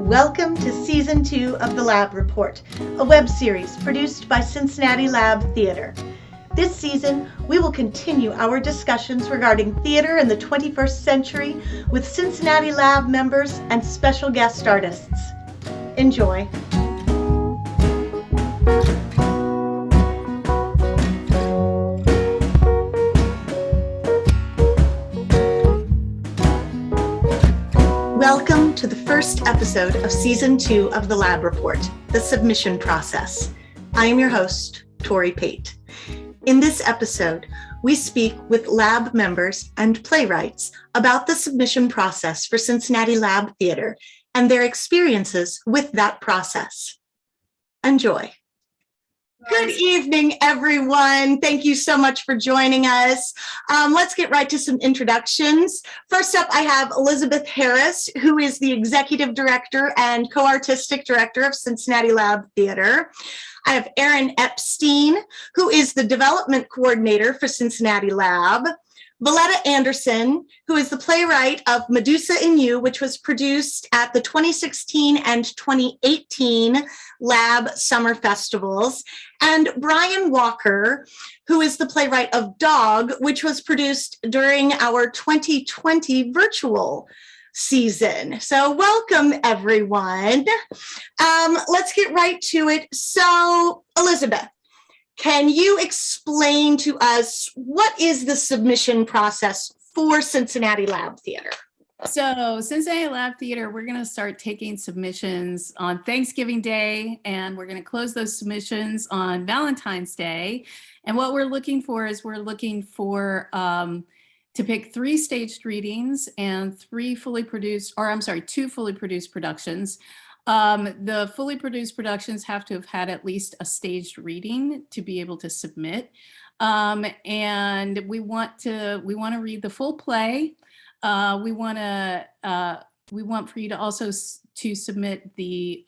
Welcome to Season 2 of The Lab Report, a web series produced by Cincinnati Lab Theater. This season, we will continue our discussions regarding theater in the 21st century with Cincinnati Lab members and special guest artists. Enjoy. Welcome to the first episode of Season 2 of The Lab Report, the submission process. I am your host, Tori Pate. In this episode, we speak with lab members and playwrights about the submission process for Cincinnati Lab Theater and their experiences with that process. Enjoy. Good evening, everyone. Thank you so much for joining us. Let's get right to some introductions. First up, I have Elizabeth Harris, who is the Executive Director and Co-Artistic Director of Cincinnati Lab Theater. I have Erin Epstein, who is the Development Coordinator for Cincinnati Lab. Valletta Anderson, who is the playwright of Medusa in You, which was produced at the 2016 and 2018 Lab Summer Festivals. And Brian Walker, who is the playwright of Dog, which was produced during our 2020 virtual season. So welcome, everyone. Let's get right to it. So, Elizabeth, can you explain to us what is the submission process for Cincinnati Lab Theater? So Cincinnati Lab Theater, we're going to start taking submissions on Thanksgiving Day, and we're going to close those submissions on Valentine's Day. And what we're looking for is to pick 3 staged readings and 2 fully produced productions. The fully produced productions have to have had at least a staged reading to be able to submit. And we want to read the full play. We want for you to also to submit the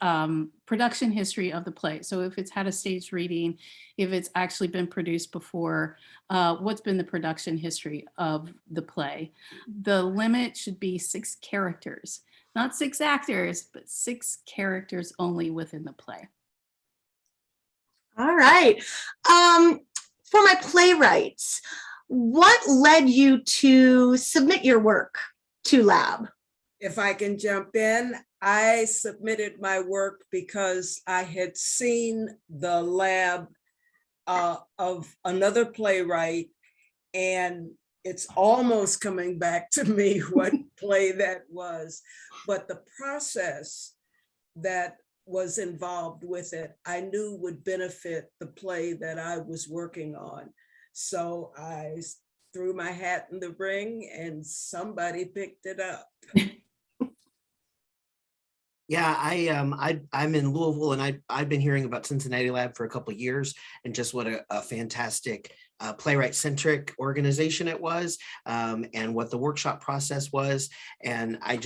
production history of the play. So if it's had a staged reading, if it's actually been produced before, what's been the production history of the play. The limit should be 6 characters. Not 6 actors, but 6 characters only within the play. All right. For my playwrights, what led you to submit your work to Lab? If I can jump in, I submitted my work because I had seen the Lab of another playwright, and it's almost coming back to me what play that was, but the process that was involved with it, I knew would benefit the play that I was working on. So I threw my hat in the ring and somebody picked it up. Yeah, I'm in Louisville, and I've been hearing about Cincinnati Lab for a couple of years, and just what a fantastic playwright-centric organization it was, and what the workshop process was. And I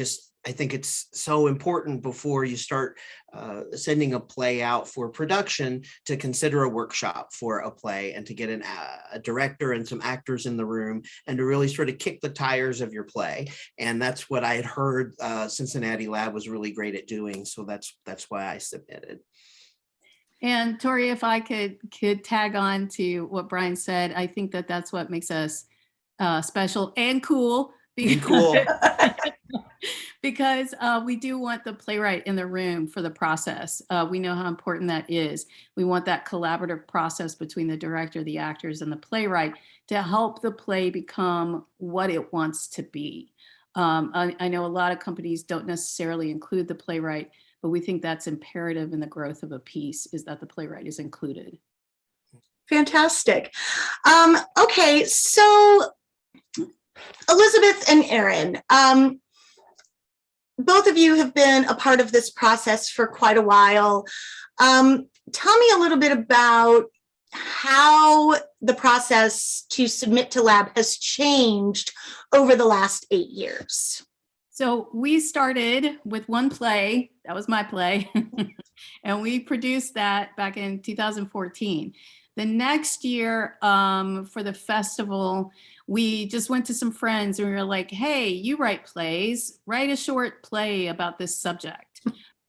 think it's so important before you start sending a play out for production to consider a workshop for a play, and to get a director and some actors in the room, and to really sort of kick the tires of your play. And that's what I had heard Cincinnati Lab was really great at doing. So that's why I submitted. And Tori, if I could tag on to what Brian said, I think that's what makes us special and cool. Because we do want the playwright in the room for the process. We know how important that is. We want that collaborative process between the director, the actors, and the playwright to help the play become what it wants to be. I know a lot of companies don't necessarily include the playwright, but we think that's imperative in the growth of a piece, is that the playwright is included. Fantastic. Okay, so Elizabeth and Erin, both of you have been a part of this process for quite a while. Tell me a little bit about how the process to submit to Lab has changed over the last 8 years. So we started with one play, that was my play, and we produced that back in 2014. The next year for the festival, we just went to some friends and we were like, hey, you write plays, write a short play about this subject.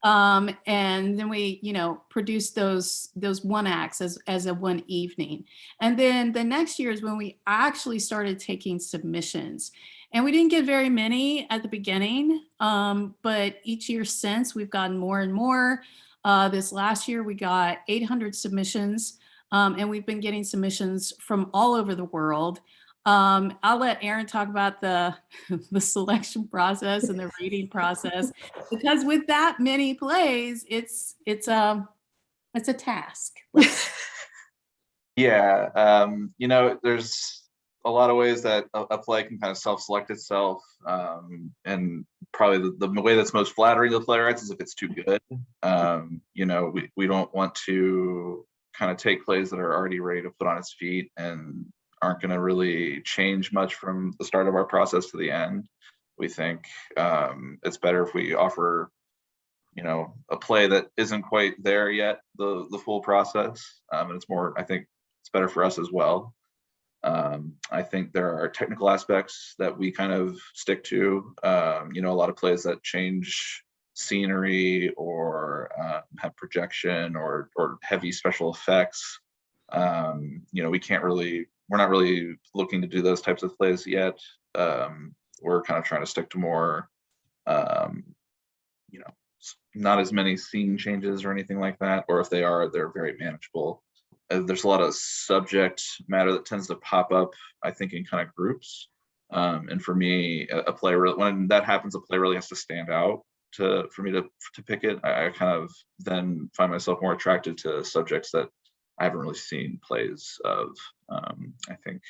And then we, produce those one acts as a one evening. And then the next year is when we actually started taking submissions. And we didn't get very many at the beginning, but each year since we've gotten more and more. This last year we got 800 submissions, and we've been getting submissions from all over the world. I'll let Aaron talk about the selection process and the reading process, because with that many plays, it's a task. Yeah, there's a lot of ways that a play can kind of self-select itself, and probably the way that's most flattering to playwrights is if it's too good. We don't want to kind of take plays that are already ready to put on its feet and aren't going to really change much from the start of our process to the end. We think it's better if we offer, a play that isn't quite there yet, the full process, and it's more, I think it's better for us as well. I think there are technical aspects that we kind of stick to. A lot of plays that change scenery or have projection or heavy special effects. We're not really looking to do those types of plays yet. We're kind of trying to stick to more, not as many scene changes or anything like that, or if they are, they're very manageable. There's a lot of subject matter that tends to pop up, I think, in kind of groups. And for me, a play, when that happens, a play really has to stand out for me to pick it. I kind of then find myself more attracted to subjects that I haven't really seen plays of. I think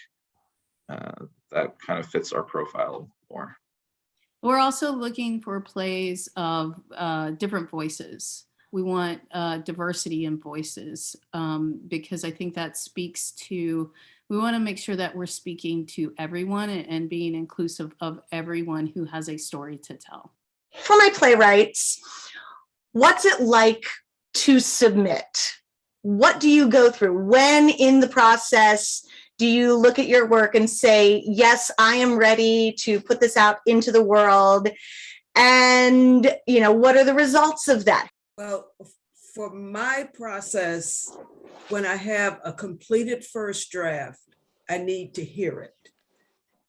that kind of fits our profile more. We're also looking for plays of different voices. We want diversity in voices, because I think that speaks to, we want to make sure that we're speaking to everyone and being inclusive of everyone who has a story to tell. For my playwrights, what's it like to submit? What do you go through? When in the process do you look at your work and say, yes, I am ready to put this out into the world? And, what are the results of that? Well, for my process, when I have a completed first draft, I need to hear it.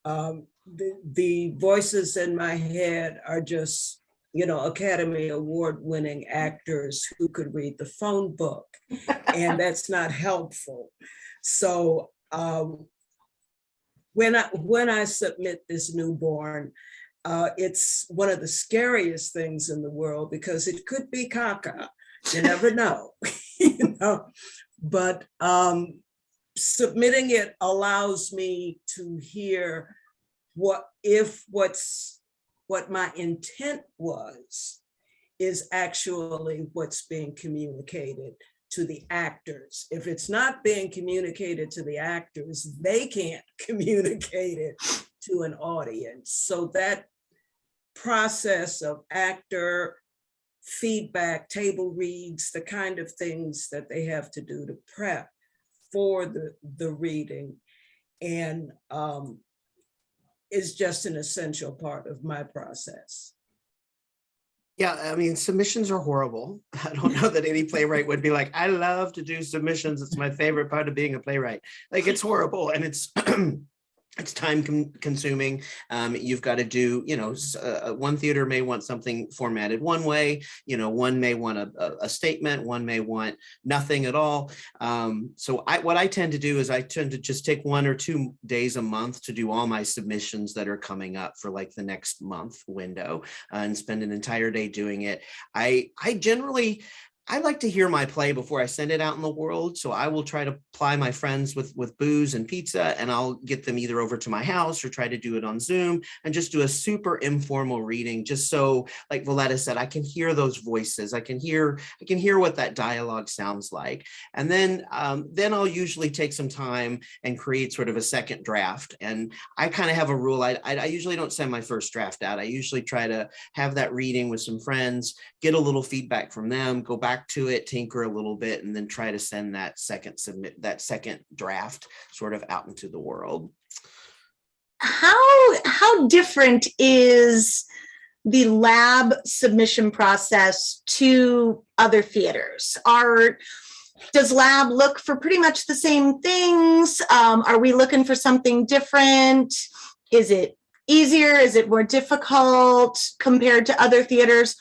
The voices in my head are just, Academy Award winning actors who could read the phone book, and that's not helpful. So when I submit this newborn, it's one of the scariest things in the world because it could be caca. You never know, But submitting it allows me to hear what my intent was is actually what's being communicated to the actors. If it's not being communicated to the actors, they can't communicate it to an audience. So that process of actor feedback, table reads, the kind of things that they have to do to prep for the reading, and is just an essential part of my process. Yeah, I mean, submissions are horrible. I don't know that any playwright would be like, I love to do submissions. It's my favorite part of being a playwright. Like, it's horrible, and it's it's time consuming. You've got to do, one theater may want something formatted one way, one may want a statement, one may want nothing at all. So what I tend to do is I tend to just take 1 or 2 days a month to do all my submissions that are coming up for like the next month window, and spend an entire day doing it. I like to hear my play before I send it out in the world. So I will try to ply my friends with booze and pizza, and I'll get them either over to my house or try to do it on Zoom and just do a super informal reading. Just so, like Valletta said, I can hear those voices. I can hear what that dialogue sounds like. And then I'll usually take some time and create sort of a second draft. And I kind of have a rule. I usually don't send my first draft out. I usually try to have that reading with some friends, get a little feedback from them, go back to it, tinker a little bit, and then try to send that second draft sort of out into the world. How different is the lab submission process to other theaters? Does lab look for pretty much the same things? Are we looking for something different? Is it easier? Is it more difficult compared to other theaters?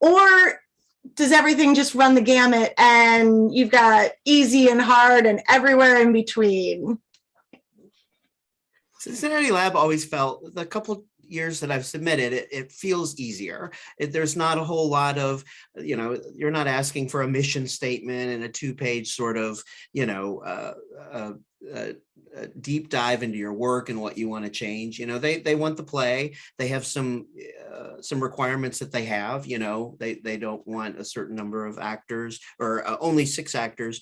Or does everything just run the gamut and you've got easy and hard and everywhere in between? Cincinnati Lab always felt, the couple years that I've submitted, it feels easier. There's not a whole lot of, you're not asking for a mission statement and a 2-page sort of, deep dive into your work and what you want to change. They want the play. They have some requirements that they have. They don't want a certain number of actors or only 6 actors.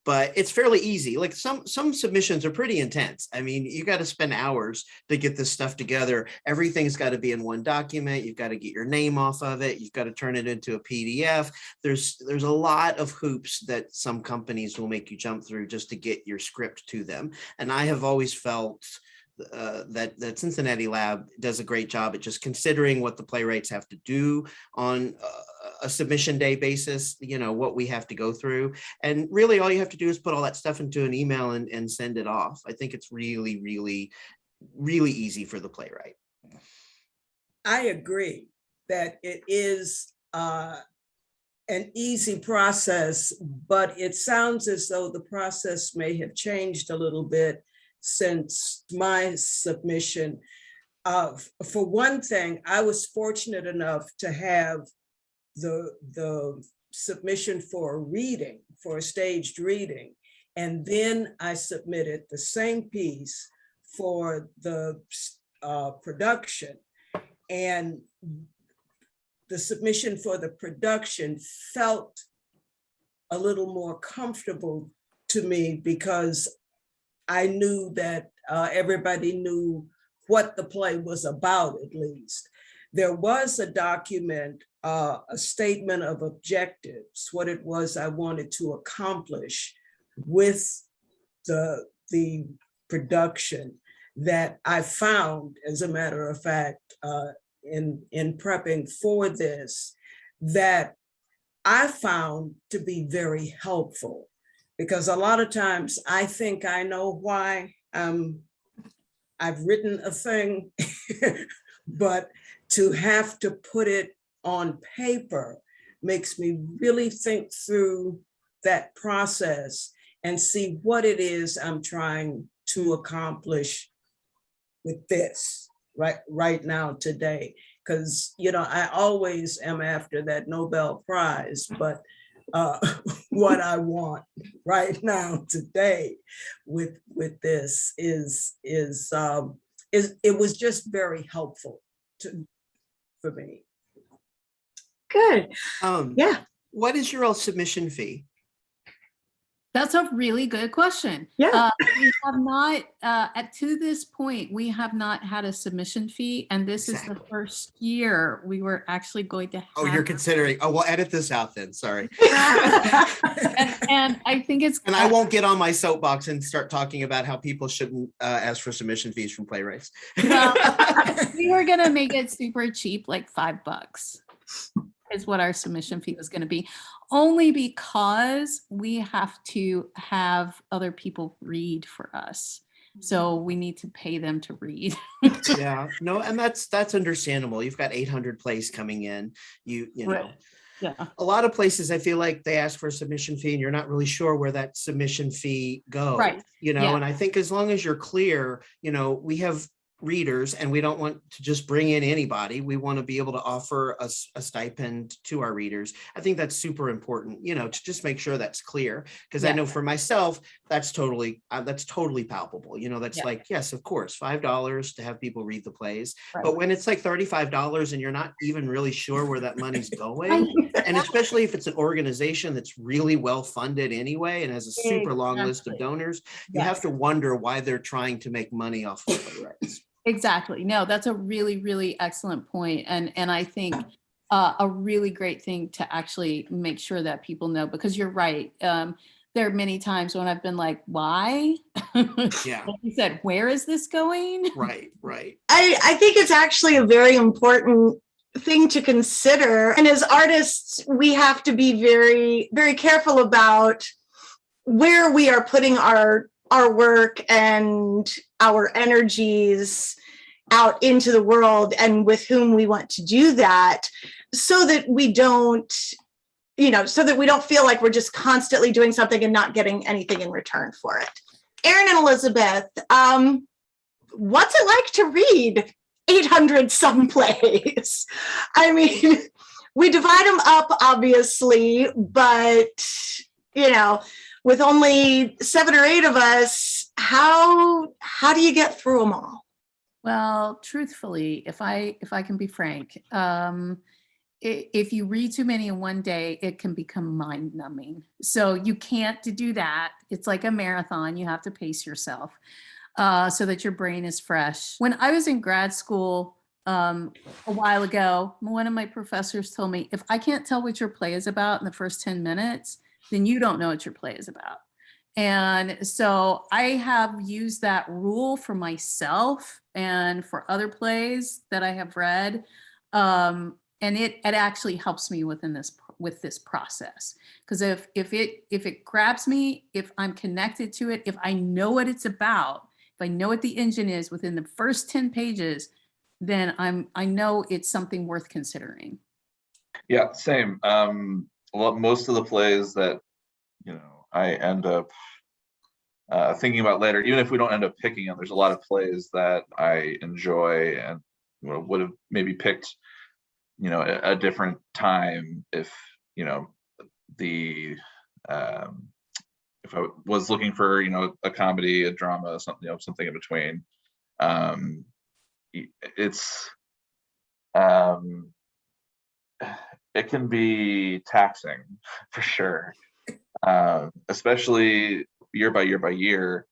But it's fairly easy. Like some submissions are pretty intense. I mean, you got to spend hours to get this stuff together. Everything's got to be in one document. You've got to get your name off of it. You've got to turn it into a PDF. There's a lot of hoops that some companies will make you jump through just to get your script to them. And I have always felt that Cincinnati Lab does a great job at just considering what the playwrights have to do on a submission day basis, what we have to go through. And really all you have to do is put all that stuff into an email and send it off. I think it's really, really, really easy for the playwright. I agree that it is an easy process, but it sounds as though the process may have changed a little bit since my submission. For one thing, I was fortunate enough to have the submission for a reading, for a staged reading. And then I submitted the same piece for the production. And the submission for the production felt a little more comfortable to me because I knew that everybody knew what the play was about, at least. There was a document, a statement of objectives, what it was I wanted to accomplish with the production that I found, as a matter of fact, in prepping for this, that I found to be very helpful. Because a lot of times I think I know why I've written a thing, but to have to put it on paper makes me really think through that process and see what it is I'm trying to accomplish with this right now today. Because, I always am after that Nobel Prize, but what I want right now today with this is it was just very helpful for me. Good. Yeah. What is your all submission fee? That's a really good question. Yeah. We have not, to this point, we have not had a submission fee, and this is the first year we were actually going to have. Oh, you're considering. Oh, we'll edit this out then. Sorry. and I think it's. And I won't get on my soapbox and start talking about how people shouldn't ask for submission fees from playwrights. We were gonna make it super cheap, like $5. Is what our submission fee was going to be, only because we have to have other people read for us. So we need to pay them to read. Yeah, no, and that's understandable. You've got 800 plays coming in. You know, Right. Yeah. A lot of places I feel like they ask for a submission fee and you're not really sure where that submission fee goes. Right. Yeah. And I think as long as you're clear, we have readers and we don't want to just bring in anybody. We want to be able to offer a stipend to our readers. I think that's super important, to just make sure that's clear. Because I know for myself, that's totally palpable. That's like, yes, of course, $5 to have people read the plays. Right. But when it's like $35 and you're not even really sure where that money's going, and especially if it's an organization that's really well funded anyway and has a super long list of donors, you have to wonder why they're trying to make money off of playwrights. Exactly. No, that's a really, really excellent point. And I think a really great thing to actually make sure that people know, because you're right. there are many times when I've been like, why? Yeah. Like you said, where is this going? Right, right. I think it's actually a very important thing to consider. And as artists, we have to be very, very careful about where we are putting our work and our energies out into the world and with whom we want to do that, so that we don't, so that we don't feel like we're just constantly doing something and not getting anything in return for it. Erin and Elizabeth, what's it like to read 800 some plays? I mean, we divide them up, obviously, but, with only 7 or 8 of us, how do you get through them all? Well, truthfully, if I can be frank, if you read too many in one day, it can become mind numbing. So you can't do that. It's like a marathon. You have to pace yourself so that your brain is fresh. When I was in grad school a while ago, one of my professors told me, if I can't tell what your play is about in the first 10 minutes, then you don't know what your play is about. And so I have used that rule for myself and for other plays that I have read. And it actually helps me with this process. Because if it grabs me, if I'm connected to it, if I know what it's about, if I know what the engine is within the first 10 pages, then I know it's something worth considering. Yeah, same. Most of the plays that I end up thinking about later, even if we don't end up picking them, there's a lot of plays that I enjoy and would have maybe picked a different time if the if I was looking for a comedy, a drama, something something in between. It's it can be taxing for sure, especially year by year by year.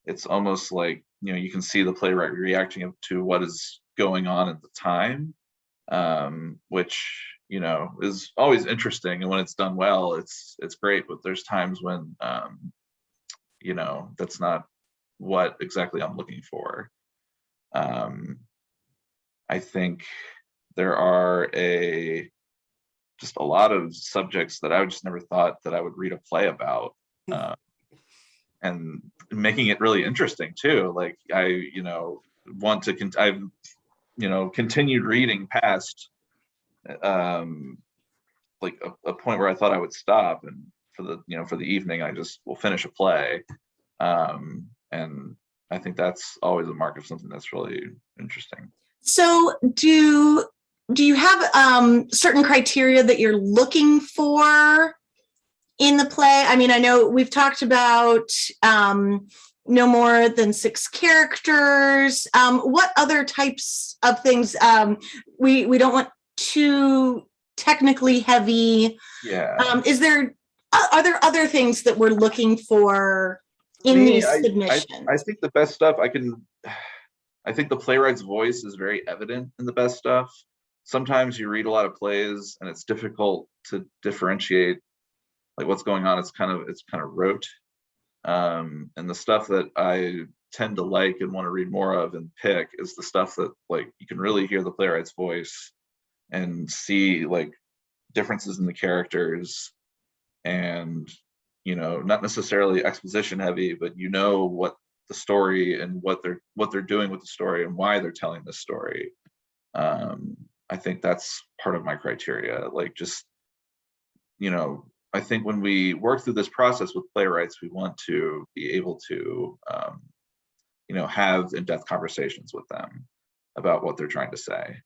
It's almost like you can see the playwright reacting to what is going on at the time, which is always interesting, and when it's done well, it's great. But there's times when that's not what exactly I'm looking for. I think there are just a lot of subjects that I just never thought that I would read a play about, and making it really interesting too. Like I want to I've continued reading past like a point where I thought I would stop, and for the evening I just will finish a play, and I think that's always a mark of something that's really interesting. So do you have certain criteria that you're looking for in the play? I mean, I know we've talked about no more than 6 characters. What other types of things? We don't want too technically heavy. Yeah. Are there other things that we're looking for in these submissions? I think the best stuff I think the playwright's voice is very evident in the best stuff. Sometimes you read a lot of plays and it's difficult to differentiate like what's going on. It's kind of rote. And the stuff that I tend to like and want to read more of and pick is the stuff that like you can really hear the playwright's voice and see like differences in the characters, and not necessarily exposition heavy, but what the story and what they're doing with the story and why they're telling the story. I think that's part of my criteria. Like just I think when we work through this process with playwrights, we want to be able to have in-depth conversations with them about what they're trying to say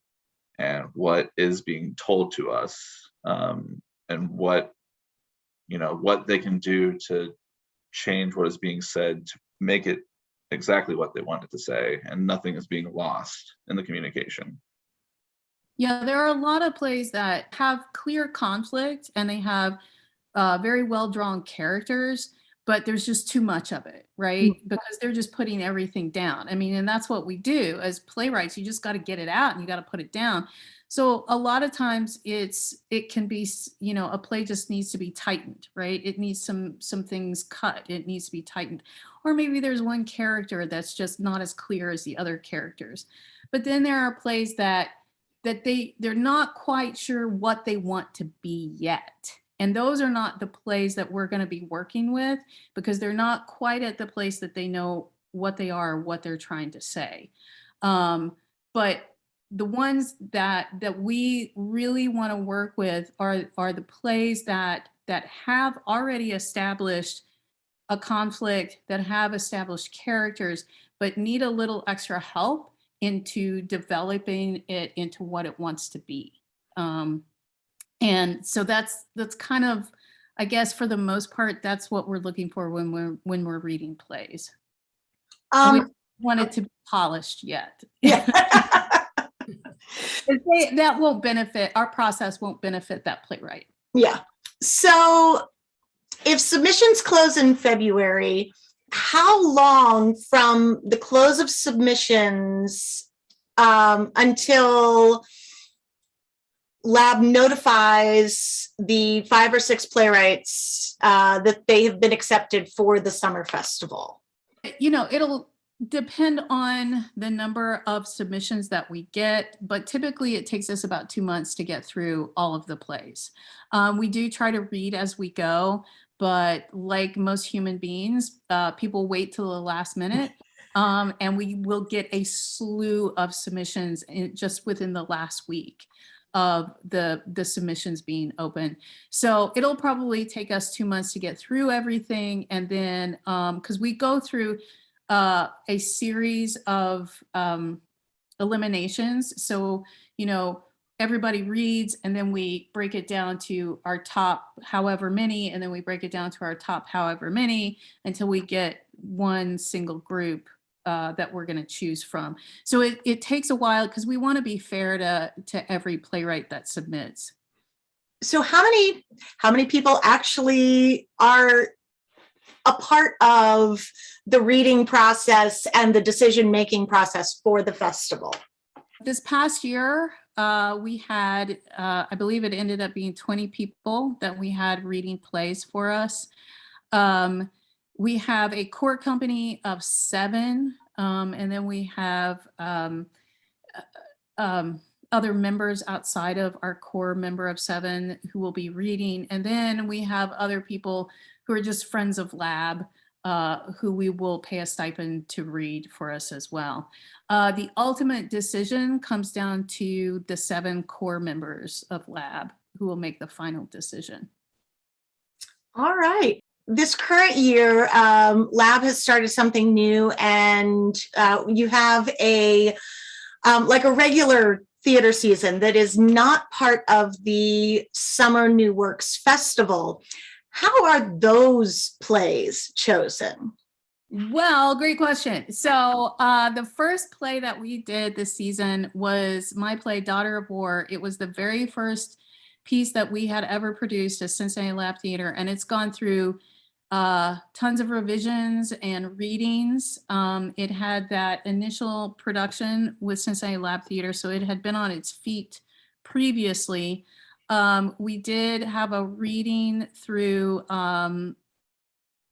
and what is being told to us, and what they can do to change what is being said to make it exactly what they wanted to say, and nothing is being lost in the communication. Yeah, there are a lot of plays that have clear conflict and they have very well drawn characters, but there's just too much of it, right? Because they're just putting everything down. I mean, and that's what we do as playwrights. You just got to get it out and you got to put it down. So a lot of times it can be, you know, a play just needs to be tightened, right? It needs some things cut. It needs to be tightened. Or maybe there's one character that's just not as clear as the other characters. But then there are plays that they're not quite sure what they want to be yet. And those are not the plays that we're going to be working with, because they're not quite at the place that they know what they are, what they're trying to say. But the ones that we really want to work with are the plays that have already established a conflict, that have established characters, but need a little extra help into developing it into what it wants to be. And so that's kind of, I guess, for the most part, that's what we're looking for when we're reading plays. And we don't want it to be polished yet. Yeah. That won't benefit, our process won't benefit that playwright. Yeah. So if submissions close in February, how long from the close of submissions until Lab notifies the 5 or 6 playwrights that they have been accepted for the summer festival? You know, it'll depend on the number of submissions that we get, but typically it takes us about 2 months to get through all of the plays. We do try to read as we go, but like most human beings, people wait till the last minute. And we will get a slew of submissions just within the last week of the submissions being open. So it'll probably take us 2 months to get through everything. And then, because we go through a series of eliminations. So, you know, everybody reads and then we break it down to our top however many, and then we break it down to our top however many until we get one single group that we're going to choose from. So it takes a while because we want to be fair to every playwright that submits. So how many people actually are a part of the reading process and the decision-making process for the festival? This past year, we had, I believe it ended up being 20 people that we had reading plays for us. We have a core company of 7, and then we have other members outside of our core member of 7 who will be reading. And then we have other people who are just friends of Lab, who we will pay a stipend to read for us as well. The ultimate decision comes down to the 7 core members of Lab who will make the final decision. All right. This current year, Lab has started something new, and you have like a regular theater season that is not part of the Summer New Works Festival. How are those plays chosen? Well, great question. So the first play that we did this season was my play, Daughter of War. It was the very first piece that we had ever produced as Cincinnati Lab Theater, and it's gone through tons of revisions and readings. It had that initial production with Cincinnati Lab Theater, so it had been on its feet previously. We did have a reading through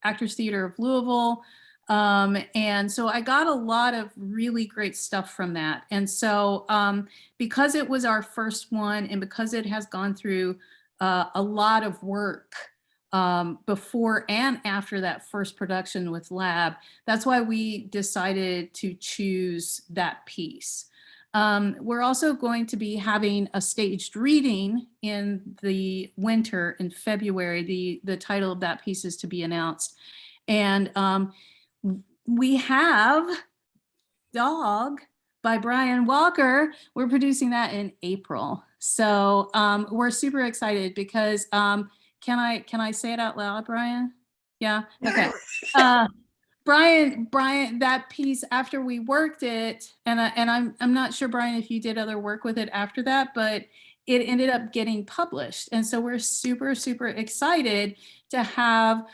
Actors Theater of Louisville. And so I got a lot of really great stuff from that. And so because it was our first one, and because it has gone through a lot of work before and after that first production with Lab, that's why we decided to choose that piece. We're also going to be having a staged reading in the winter in February. The title of that piece is to be announced. And we have Dog by Brian Walker. We're producing that in April. So we're super excited because can I say it out loud, Brian? Yeah, okay. Brian, that piece, after we worked it, and I'm not sure, Brian, if you did other work with it after that, but it ended up getting published. And so we're super, super excited to have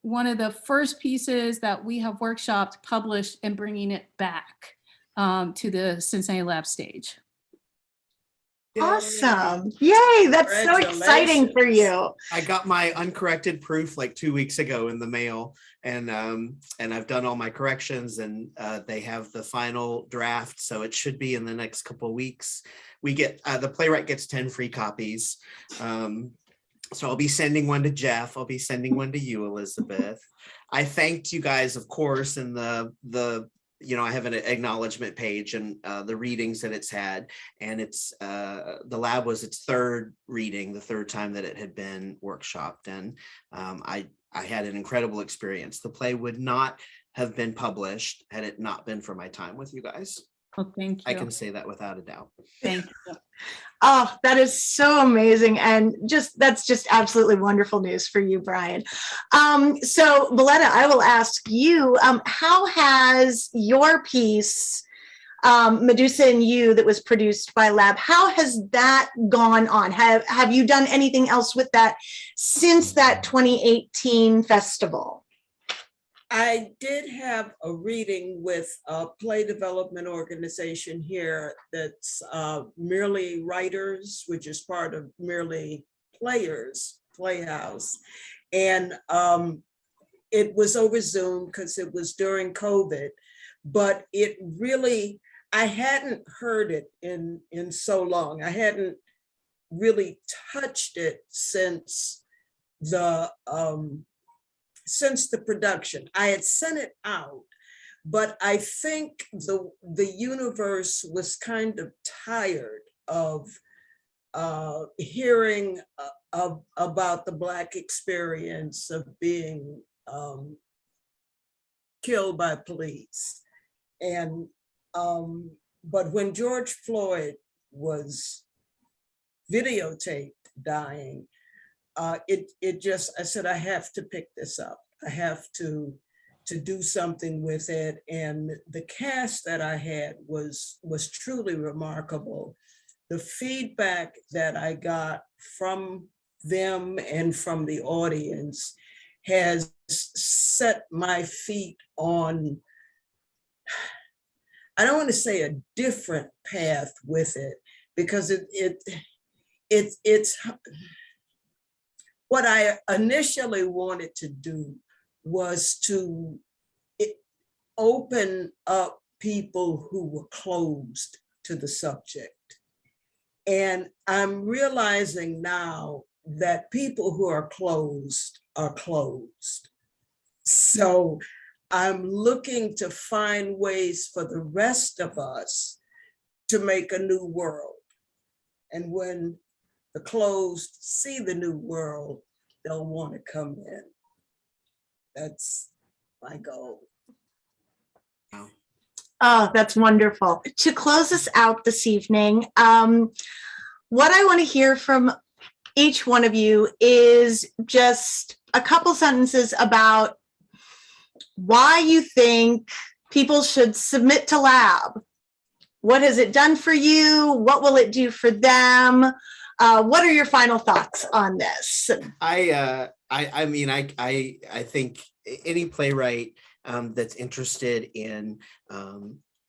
one of the first pieces that we have workshopped, published, and bringing it back to the Cincinnati Lab stage. Awesome. Yay. That's so exciting for you. I got my uncorrected proof like 2 weeks ago in the mail, and I've done all my corrections, and they have the final draft, so it should be in the next couple of weeks. We get the playwright gets 10 free copies. So I'll be sending one to Jeff. I'll be sending one to you, Elizabeth. I thanked you guys, of course, in the I have an acknowledgement page and the readings that it's had, and it's the lab was its third reading, the third time that it had been workshopped, and I had an incredible experience. The play would not have been published had it not been for my time with you guys. Well, thank you. I can say that without a doubt. Thank you. Oh, that is so amazing. And that's just absolutely wonderful news for you, Brian. So Valletta, I will ask you, how has your piece, Medusa and You, that was produced by Lab, how has that gone on? Have you done anything else with that since that 2018 festival? I did have a reading with a play development organization here that's Merely Writers, which is part of Merely Players Playhouse. And it was over Zoom because it was during COVID, but it really, I hadn't heard it in so long. I hadn't really touched it since the production. I had sent it out, but I think the universe was kind of tired of hearing about the Black experience of being killed by police. And but when George Floyd was videotaped dying, it just, I said, I have to pick this up. I have to do something with it. And the cast that I had was truly remarkable. The feedback that I got from them and from the audience has set my feet on, I don't want to say a different path with it, because it's what I initially wanted to do was to open up people who were closed to the subject. And I'm realizing now that people who are closed are closed. So I'm looking to find ways for the rest of us to make a new world. And when the closed see the new world, they'll want to come in. That's my goal. Wow. Oh, that's wonderful. To close us out this evening, what I want to hear from each one of you is just a couple sentences about why you think people should submit to Lab. What has it done for you? What will it do for them? What are your final thoughts on this? I think any playwright that's interested in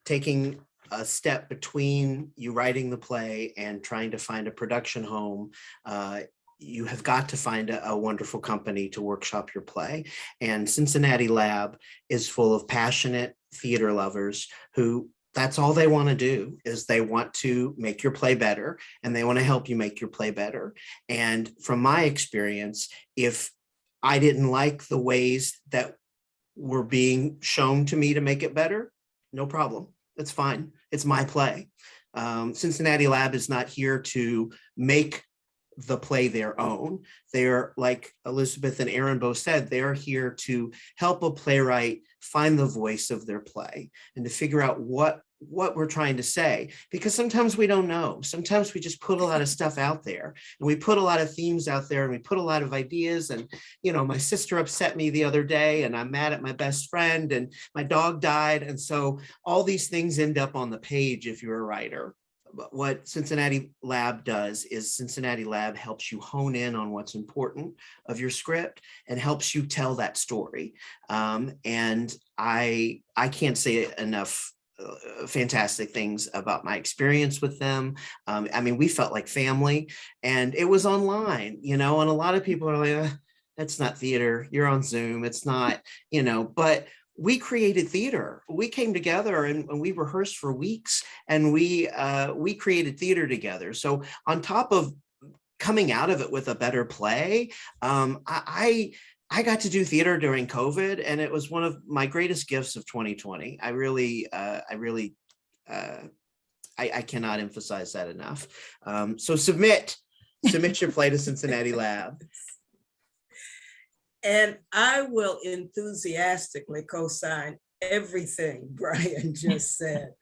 taking a step between you writing the play and trying to find a production home, you have got to find a wonderful company to workshop your play. And Cincinnati Lab is full of passionate theater lovers who, that's all they want to do, is they want to make your play better, and they want to help you make your play better. And from my experience, if I didn't like the ways that were being shown to me to make it better, no problem. It's fine. It's my play. Cincinnati Lab is not here to make the play their own. They're, like Elizabeth and Aaron both said, they're here to help a playwright find the voice of their play and to figure out what we're trying to say, because sometimes we don't know. Sometimes we just put a lot of stuff out there, and we put a lot of themes out there, and we put a lot of ideas. And, you know, my sister upset me the other day, and I'm mad at my best friend, and my dog died. And so all these things end up on the page if you're a writer. what Cincinnati Lab does is Cincinnati Lab helps you hone in on what's important of your script and helps you tell that story. And I can't say enough fantastic things about my experience with them. I mean, we felt like family, and it was online, and a lot of people are like, that's not theater, you're on Zoom, it's not, but we created theater. We came together and we rehearsed for weeks, and we created theater together. So on top of coming out of it with a better play, I got to do theater during COVID, and it was one of my greatest gifts of 2020. I cannot emphasize that enough. So submit your play to Cincinnati Lab. And I will enthusiastically co-sign everything Brian just said.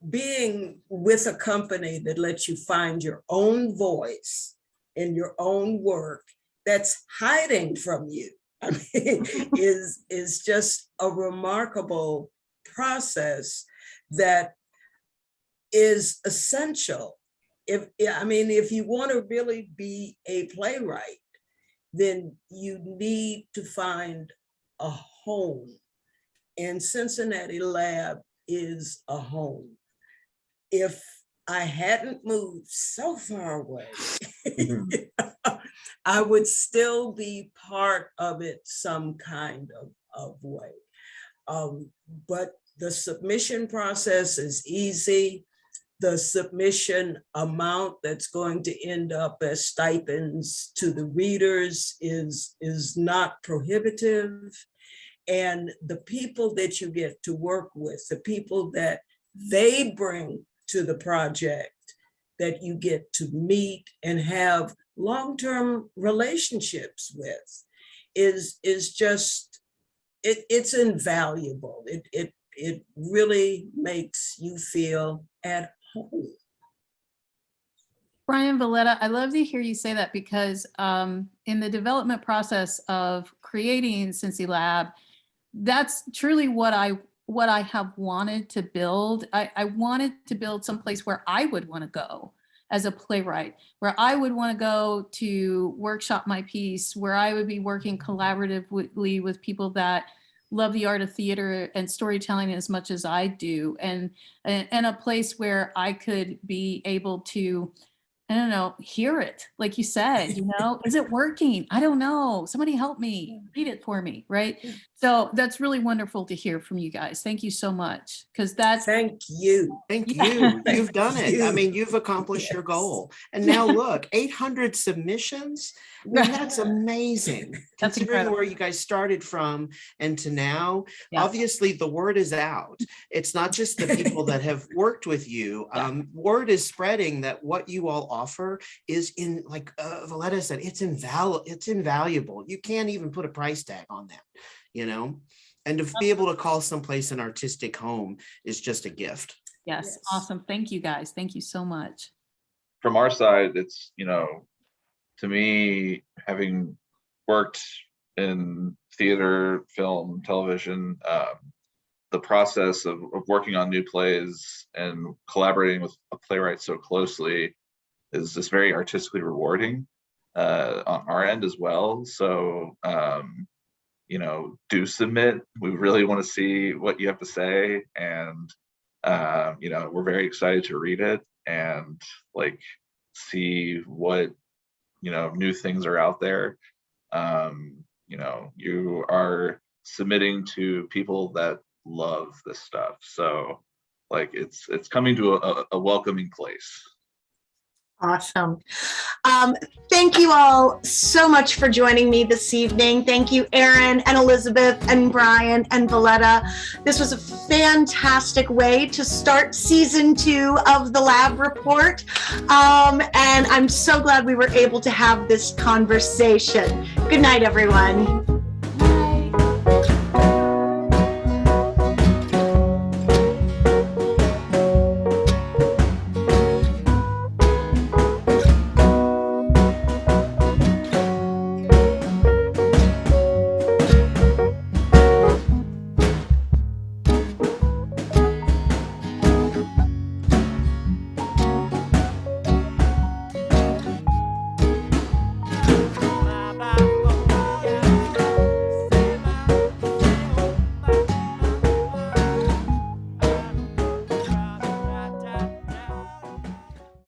Being with a company that lets you find your own voice in your own work that's hiding from you, I mean, is just a remarkable process that is essential. If you want to really be a playwright, then you need to find a home. And Cincinnati Lab is a home. If I hadn't moved so far away, I would still be part of it some kind of way. But the submission process is easy. The submission amount that's going to end up as stipends to the readers is not prohibitive. And the people that you get to work with, the people that they bring to the project, that you get to meet and have long-term relationships with, is just, it's invaluable. It really makes you feel at home. Brian, Valletta, I love to hear you say that, because in the development process of creating Cincy Lab, that's truly what I have wanted to build. I wanted to build someplace where I would want to go as a playwright, where I would want to go to workshop my piece, where I would be working collaboratively with people that love the art of theater and storytelling as much as I do, and a place where I could be able to, I don't know, hear it, like you said, is it working? I don't know. Somebody help me, read it for me, right? So that's really wonderful to hear from you guys. Thank you so much, because that's— Thank you. Thank you. You've done it. I mean, you've accomplished your goal. And now look, 800 submissions. I mean, that's amazing. That's Considering incredible. where you guys started from and to now, Yeah. obviously the word is out. It's not just the people that have worked with you. Word is spreading that what you all offer is, in, like Valletta said, it's invaluable. You can't even put a price tag on that, And to be able to call someplace an artistic home is just a gift. Yes. Awesome. Thank you guys. Thank you so much. From our side, it's, to me, having worked in theater, film, television, the process of working on new plays and collaborating with a playwright so closely is just very artistically rewarding on our end as well. So, do submit. We really want to see what you have to say, and we're very excited to read it and see what new things are out there. You are submitting to people that love this stuff, so it's coming to a welcoming place. Awesome. Thank you all so much for joining me this evening. Thank you, Erin and Elizabeth and Brian and Valletta. This was a fantastic way to start season 2 of the Lab Report. And I'm so glad we were able to have this conversation. Good night, everyone.